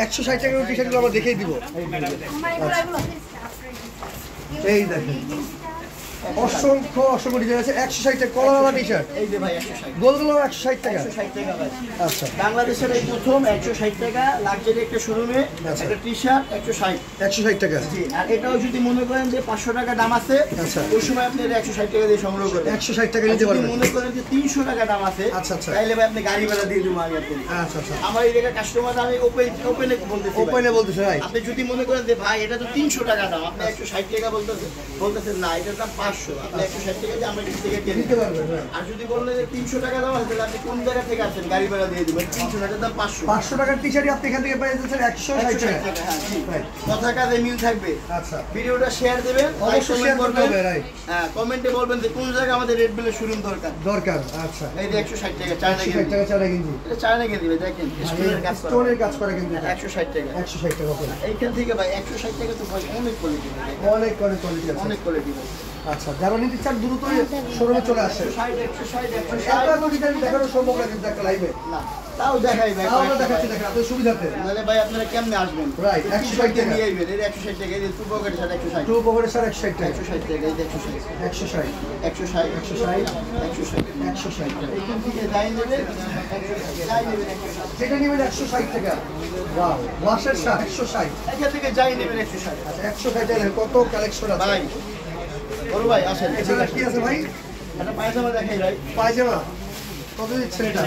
160 টাকার টি-শার্টগুলো আমরা দেখিয়ে দিব। এই দেখেন অসংখ্য ডিজাইন আছে। 160 টাকা কলার টি-শার্ট। এই যে ভাই 160 গোলগুলো 160 টাকা। 160 টাকা ভাই। আচ্ছা, বাংলাদেশের এই প্রথম 160 টাকা লাক্সারি একটা শোরুমে একটা টি-শার্ট 160 টাকা। জি, আর এটাও যদি মনে করেন যে 500 টাকা দাম আছে, আচ্ছা, ওই সময় আপনি 160 টাকা দিয়ে সংগ্রহ করবেন। 160 টাকা নিতে পারবেন। যদি মনে করেন যে 300 টাকা দাম আছে, আচ্ছা, তাহলে ভাই আপনি গাড়ি ভাড়া দিয়ে দেবো আগে আপনি। আচ্ছা, আমার এই জায়গায় কাস্টমার আমি ওপেনে বলতেছি, বলতেছে ভাই। আপনি যদি মনে করেন যে ভাই এটা তো 300 টাকা দাম, আপনি 160 টাকা বলতেছেন না, এটার দাম 500, আপনি 160 টাকা দিয়ে আমরা কিছু থেকে কিনে নিতে পারবেন। আর যদি বললেন যে 300 টাকা দাম আছে, তাহলে আপনি কোন জায়গা থেকে আসছেন, গাড়ি ভাড়া দিয়ে দিবেন। 300 টাকার দাম 500 টাকার টি-শার্ট আপনি এখান থেকে পেয়ে যাচ্ছেন 160 টাকা। হ্যাঁ, জি ভাই, কথা কাজে মিল থাকবে। আচ্ছা, ভিডিওটা শেয়ার দিবেন, অবশ্যই শেয়ার করতে হবে। রাইট, হ্যাঁ, কমেন্টে বলবেন যে কোন জায়গা আমাদের রেড বেলের শোরুম দরকার। আচ্ছা, এই যে 160 টাকা চায়না গেঞ্জি। 160 টাকা চায়না গেঞ্জি। এটা চায়না গেঞ্জি ভাই, দেখেন স্টোনের কাজ করে কিন্তু 160 টাকা। 160 টাকা করে। এইখান থেকে ভাই 160 টাকা তো ভাই অনেক কোয়ালিটি, অনেক কোয়ালিটি আছে। অনেক কোয়ালিটি ভাই। আচ্ছা, যারা নিতে চান দ্রুত শোরুমে চলে আসে। 160 এত ডিজাইন দেখানো সম্ভব না কিন্তু একটা লাইভে। না, তাও দেখাই ভাই, আমরা দেখাচ্ছি, দেখেন আপনাদের সুবিধাতে। নাহলে ভাই আপনারা কেমনে আসবেন? রাইট, 160 টাকা নিয়ে আইবেন। এই 160 টাকা, এই যে টু পকেটের সাথে 160, টু পকেটের সাথে 160 টাকা। 160 টাকা, এই যে 160, 160 160, 160 এইখান থেকে যাই নেবেন 160, যেটা নেবেন 160 টাকা। ওয়াও, ওয়াশের 160। এখান থেকে যাই নেবেন 160। আচ্ছা, 160 টাকা কত কালেকশন আছে ভাই বড় ভাই আসেন, এছাড়া কি আছে ভাই? একটা পায়জামা দেখাই ভাই। পায়জামা কত দিচ্ছেন এটা?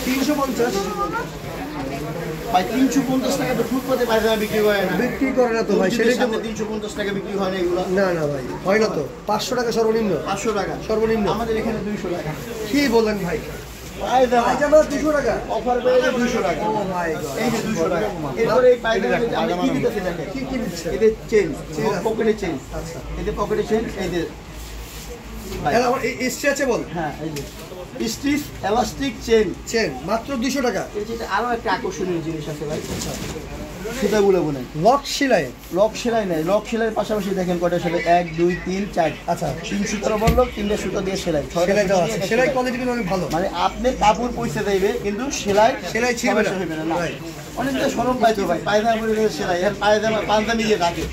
350 ভাই 350 টাকা তো ফুটপাতে পায়জামা বিক্রি করে না। বিক্রি করে না তো ভাই, সেটাই তো। 350 টাকা বিক্রি হয় না এগুলো। না ভাই, হয় না তো। 500 টাকা সর্বনিম্ন। 500 টাকা সর্বনিম্ন। আমাদের এখানে 200 টাকা। কি বলেন ভাই? পায়জামা 200 টাকা অফার পেয়ে 200 টাকা। ও মাই গড, এই যে 200 টাকা। এরপরে এই পায়জামা আমি কি দিতেছি দেখেন। কি দিচ্ছে? এদের চেন, পকেটে চেন। আচ্ছা, এদের পকেটে চেন, এই যে এরা আমার এই স্ট্রেচেবল। হ্যাঁ, এই যে স্টিচ এলাস্টিক চেন মাত্র 200 টাকা। এই যে আরো একটা আকর্ষণীয় জিনিস আছে ভাই, সুতাগুলো বুনে লক সেলাই। লক সেলাই নাই, লক সেলাইয়ের পাশাপাশি দেখেন কয়টা সেলাই, 1 2 3 4। আচ্ছা, 3 সুতার বললো, 3টা সুতা দিয়ে সেলাই, 6টা সেলাই দেওয়া সুতা আছে। দিয়ে সেলাই কোয়ালিটি কিন্তু অনেক ভালো। মানে আপনি কাপড় পয়সা দেবে কিন্তু সেলাই ছিঁড়বে না। সমস্যা হবে না। Right. অনেকটা সরম পাইতো ভাই, পায়জামা পরে সেলাই, আর পায়জামা পাঞ্জাবি দিয়ে রাখে।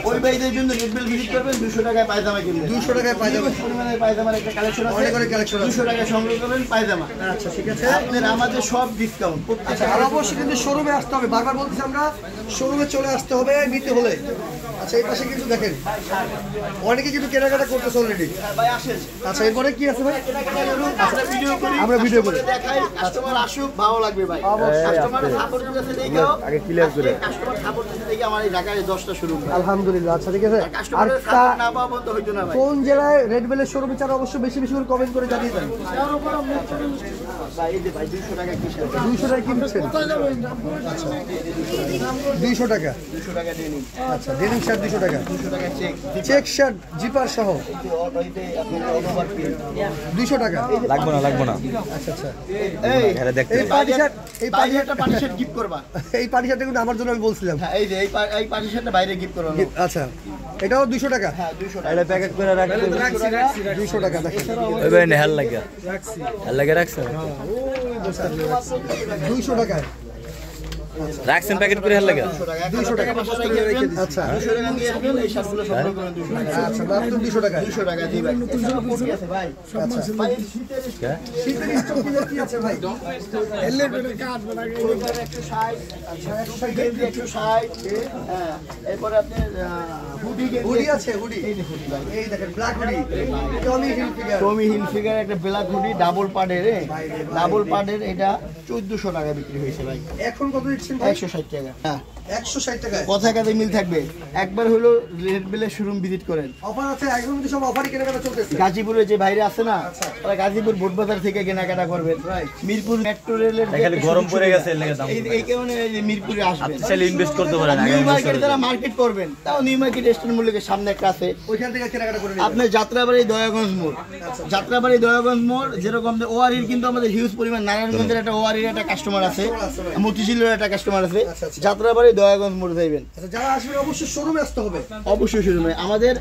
ওই ভাইদের জন্য রেডবেল ভিজিট করবেন, 200 টাকায় পায়জামা কিনবেন। 200 টাকায় পায়জামা। হিউজ পরিমাণে পায়জামার একটা কালেকশন আছে, অনেক কালেকশন আছে। 200 টাকায় সংগ্রহ করবেন পায়জামা। আচ্ছা, ঠিক আছে। আপনার আমাদের সব ডিসকাউন্ট আচ্ছা, প্রত্যেকটা। আর অবশ্যই কিন্তু শোরুমে আসতে হবে। বারবার বলতেছি আমরা, শোরুমে চলে আসতে হবে নিতে হলে। আচ্ছা, এই পাশে কিন্তু দেখেন অনেকে কিন্তু কেনাকাটা করতেছে অলরেডি। ভাই আসেন। আচ্ছা, এরপরে কি আছে ভাই? আমরা ভিডিও করি, দেখাই। দেখাই, কাস্টমার আসুক, ভালো লাগবে ভাই। কাস্টমার সাপোর্ট করতেছে দেখো, আগে ক্লিয়ার করে। কাস্টমার সাপোর্ট করতেছে দেখে আমার এই ঢাকায় 10টা শোরুম। আলহামদুলিল্লাহ। আচ্ছা, ঠিক আছে। আর কাস্টমারের সাপোর্ট না পাওয়া বন্ধ হইতো না ভাই। কোন জেলায় রেড বেলের শোরুমে চান অবশ্যই বেশি করে কমেন্ট করে জানিয়ে দেন। ভাই এই যে ভাই 200 টাকা কি শার্ট, 200 টাকা কিনছেন? আচ্ছা, 200 টাকা। 200 টাকা দিয়ে নিন। আচ্ছা, ডেনিম শার্ট 200 টাকা। 200 টাকা চেক শার্ট জিপার সহ এইতে আপনি ওভার প্রিন্ট 200 টাকা। লাগবো না। আচ্ছা, আচ্ছা। এই এখানে দেখতে এই পার্টি শার্ট, এই পার্টি শার্টটা পার্টি শার্ট গিফট করবা। এই পার্টি শার্টটা কিন্তু আমার জন্য আমি বলছিলাম। হ্যাঁ, এই যে এই পার্টি শার্টটা বাইরে গিফট করবা। আচ্ছা, এটাও 200 টাকা। হ্যাঁ, 200 টাকা। এটা প্যাকেট করে রাখতে 200 টাকা দেখেন। ওই ভাই নেহাল লাগে রাখছে 200 টাকায়। রাখছেন প্যাকেট করে হেল লাগে 200 টাকা 500 টাকা রেখে দিন। আচ্ছা, 200 টাকা নিয়ে আসবেন, এই শার্টগুলো সংগ্রহ করেন 200 টাকা। আচ্ছা, মাত্র 200 টাকায়। 200 টাকা জি ভাই। এছাড়াও কোটি আছে ভাই। আচ্ছা, ভাই এই শীতের শীতের স্টক কি আছে ভাই? সোয়েটার 160, আচ্ছা 160, হ্যাঁ, এরপরে আপনি হুডি হুডি আছে, হুডি। এই যে হুডি ভাই, এই দেখেন ব্ল্যাক হুডি, টমি হিলফিগার। টমি হিলফিগার একটা ব্ল্যাক হুডি ডাবল পাডের, ডাবল পাডের, এটা 1400 টাকা বিক্রি হয়েছে ভাই। এখন কত দিচ্ছেন ভাই? 160 টাকা। হ্যাঁ, 160 টাকায়। কথা কাজে মিল থাকবে। একবার হলো রেড বেলের শোরুম ভিজিট করেন। অফার আছে, একদম কিন্তু সব অফারই কেনাকাটা চলতেছে। গাজীপুরে যে বাইরে আছে না, তারা গাজীপুর বোটবাজার থেকে কেনাকাটা করবেন। মিরপুর মেট্রো রেলের খালি গরম পড়ে গেছে এর লাগা দাম এই কারণে এই যে মিরপুরে আসবেন, চাইলে ইনভেস্ট করতে পারেন নিউ মার্কেটে তারা মার্কেট করবেন, তাও নিউ মার্কেট স্টেশন মূল্যের সামনে একটা আছে, ওইখান থেকে কেনাকাটা করে নিবেন। আপনার যাত্রাবাড়ি দয়াগঞ্জ মোড়, যাত্রাবাড়ি দয়াগঞ্জ মোড় যেরকম ওয়ারির কিন্তু আমাদের হিউজ পরিমাণ, নারায়ণগঞ্জের একটা ওয়ারির একটা কাস্টমার আছে, মতিঝিলের একটা কাস্টমার আছে, যাত্রাবাড়ি দয়াগঞ্জ মোড় যাইবেন। আচ্ছা, যারা আসবে অবশ্যই শোরুমে আসতে হবে। অবশ্যই শোরুমে। আমাদের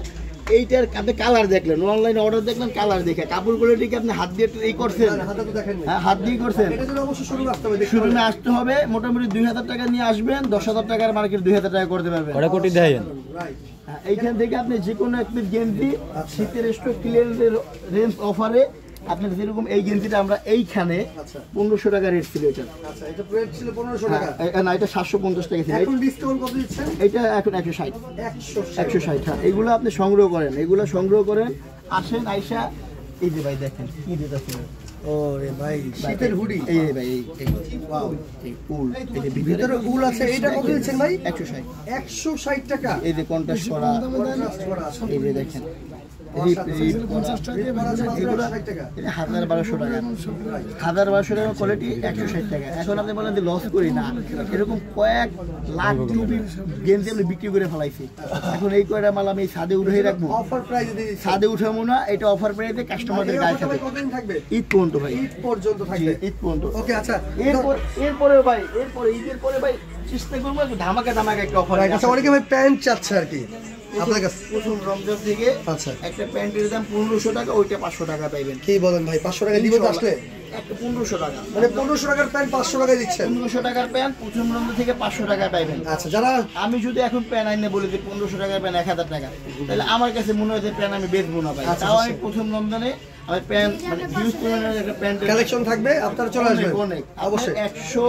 এইটার আপনি কালার দেখলেন, অনলাইনে অর্ডার দেখলেন, কালার দেখে কাপড় কোয়ালিটি কি আপনি হাত দিয়ে এই করছেন? হাতে তো দেখেন হ্যাঁ, হাত দিয়ে করছেন। এটা জন্য অবশ্যই শোরুমে আসতে হবে, শোরুমে আসতে হবে, মোটামুটি 2000 টাকা নিয়ে আসবেন, 10,000 টাকার মার্কেট 2000 টাকা করতে পারবেন। ওটা কোটি দেয় রাইট। হ্যাঁ, এইখান থেকে আপনি যে কোনো এক পিস গেঞ্জি শীতের স্টক ক্লিয়ারেন্সের রেঞ্জ অফারে আপনার যেরকম এই গেঞ্জিটা আমরা এইখানে 1500 টাকা রেট ছিল এটা। আচ্ছা, এটা রেট ছিল 1500 টাকা। না, এটা 750 টাকা ছিল। এখন ডিসকাউন্ট কত দিচ্ছেন? এটা এখন 160। 160। 160। হ্যাঁ, এগুলো আপনি সংগ্রহ করেন, এগুলো সংগ্রহ করেন, আসেন আইসা এই যে ভাই দেখেন কি দিতেছে। ওরে ভাই, শীতের হুডি। এই যে ভাই এই ওয়াও, এই উল, এই যে ভিতরে উল আছে, এটা কত দিচ্ছেন ভাই? 160। 160 টাকা। এই যে কন্ট্রাস্ট করা, কন্ট্রাস্ট করা আছে। এই যে দেখেন রিপ করা আছে মাত্র 160 টাকা। 1200 টাকা, 1200 টাকা কোয়ালিটি, 160 টাকা। এখন আপনি বলেন যে লস করি না, এরকম কয়েক লাখ গেঞ্জি আমি বিক্রি করে ফেলাইছি। এখন এই কয়টা মাল আমি ছাদে উঠে রাখবো, অফার প্রাইসে দিয়ে দিচ্ছি। ছাদে উঠাবো না, এটা অফার প্রাইসে কাস্টমারদের গায়ে অফারটা থাকবে। ভাই কতদিন থাকবে? ঈদ পর্যন্ত ভাই, ঈদ পর্যন্ত থাকবে। ঈদ পর্যন্ত। ওকে, আচ্ছা। এরপরে ভাই, এরপরে ঈদের পরে ভাই চেষ্টা করবো একটু ধামাকা একটা অফার। আচ্ছা, অনেকে ভাই প্যান্ট চাচ্ছে আর কি আপনার কাছে। প্রথম রমজান থেকে আচ্ছা, একটা প্যান্টের দাম 1500 টাকা, ওইটা 500 টাকা পাইবেন। কি বলেন ভাই, 500 টাকা দিবেন তো আসলে? একটা 1500 টাকা, মানে 1500 টাকার প্যান্ট 500 টাকায় দিচ্ছেন? 1500 টাকার প্যান্ট প্রথম রমজান থেকে 500 টাকা পাইবেন। আচ্ছা, যারা আমি যদি এখন প্যান আইনে বলি যে 1500 টাকার প্যান 1000 টাকা, তাহলে আমার কাছে মনে হয় যে প্যান আমি বেচবো না ভাই। আচ্ছা, তাও আমি প্রথম রমজানে আমি প্যান মানে হিউজ পরিমাণের একটা প্যান্ট কালেকশন থাকবে, আপনারা চলে আসবেন অনেক, অবশ্যই। 100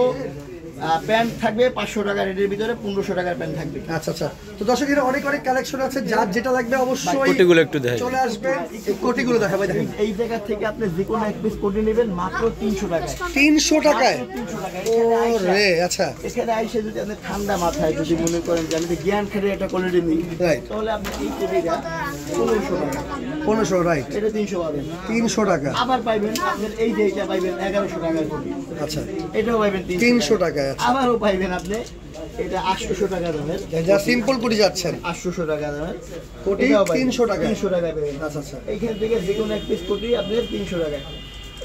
প্যান্ট থাকবে 500 টাকা রেটের ভিতরে, 1500 টাকার প্যান্ট থাকবে। আচ্ছা আচ্ছা, তো দর্শক এর অনেক অনেক কালেকশন আছে, যার যেটা লাগবে অবশ্যই কোটিগুলো একটু দেখাই। চলে আসবেন। এই কোটিগুলো দেখা ভাই, দেখেন এই জায়গা থেকে আপনি যে কোনো এক পিস কোটি নেবেন মাত্র 300 টাকায়। 300 টাকায়? 300 টাকা। ও রে, আচ্ছা এখানে আইসে যদি আপনি ঠান্ডা মাথায় যদি মনে করেন যে আমি জ্ঞান খেলে একটা কোয়ালিটি নিই, রাইট। তাহলে আপনি এই টেবিলটা 1500 টাকা, 1500, রাইট, এটা 300 পাবেন। 300 টাকা। আবার পাইবেন আপনার এই যে এটা পাইবেন 1100 টাকার কোটি, আচ্ছা, এটাও পাইবেন 300 টাকায়। আচ্ছা, আবারও পাইবেন আপনি এটা 800 টাকা দামের, যা সিম্পল কোটি যাচ্ছেন 800 টাকা দামের কোটি, এটাও পাইবেন 300 টাকা। 300 টাকা পাইবেন। আচ্ছা আচ্ছা, এইখান থেকে যে কোনো এক পিস কোটি আপনার 300 টাকা।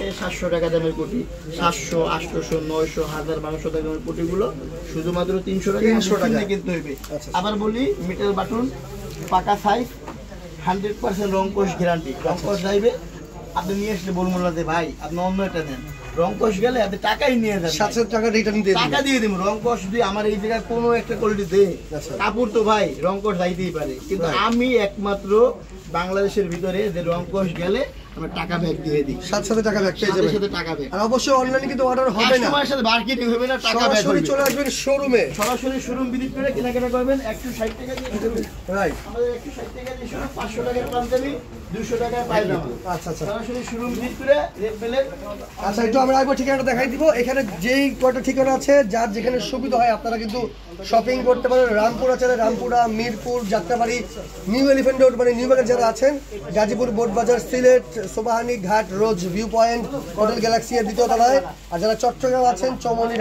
এই 700 টাকা দামের কোটি, 700, 800, 900, 1000, 1200 টাকা দামের কোটিগুলো শুধুমাত্র 300 টাকা 300 টাকা কিনতে হইবে। আচ্ছা। আবার বলি মেটাল বাটন, পাকা সাইজ, 100% রং কোশ গ্যারান্টি। রং কোশ যাইবে আপনি নিয়ে আসলে বলবেন না যে ভাই আপনি অন্য একটা নেন, রং কোশ গেলে আপনি টাকাই নিয়ে যাবেন, 700 টাকা রিটার্ন দিয়ে দিন। টাকা দিয়ে দিব। রং কোশ দিয়ে আমার এই জায়গায় কোনো একটা কোয়ালিটি দে, আচ্ছা। কাপড় তো ভাই রং কোশ যাইতেই পারে, কিন্তু Right. আমি একমাত্র বাংলাদেশের ভিতরে যে রং কোশ গেলে আমরা টাকা ব্যাক দিয়ে দিই, সাথে টাকা ব্যাক পেয়ে সাথে যাবেন। সাথে টাকা ব্যাক। আর অবশ্যই অনলাইনে কিন্তু অর্ডার হবে না, কাস্টমারের সাথে মার্কেটিং হবে না, টাকা ব্যাক সরাসরি হবে। চলে আসবেন শোরুমে। সরাসরি শোরুম ভিজিট করে কেনাকাটা করবেন, 160 টাকা দিয়ে দেবেন। রাইট। আমাদের 160 টাকা দিয়ে শুরু, 500 টাকার পাঞ্জাবি, 200 টাকার পায়জামা। আচ্ছা আচ্ছা, সরাসরি শোরুম ভিজিট করে রেট পেলে। আচ্ছা, একটু আমরা একবার ঠিকানাটা দেখাই দিব। এখানে যেই কয়টা ঠিকানা আছে, যার যেখানে সুবিধা হয় আপনারা কিন্তু শপিং করতে পারেন। রামপুর আছে, Rampura, Mirpur, Jatrabari, new elephant road মানে নিউ বাজার যারা আছেন, গাজীপুর, বোটবাজার, সিলেট, সোবাহানি ঘাট, রোজ ভিউ পয়েন্ট, হোটেল গ্যালাক্সি এর দ্বিতীয় তলায়। আর যারা চট্টগ্রাম আছেন, চমনি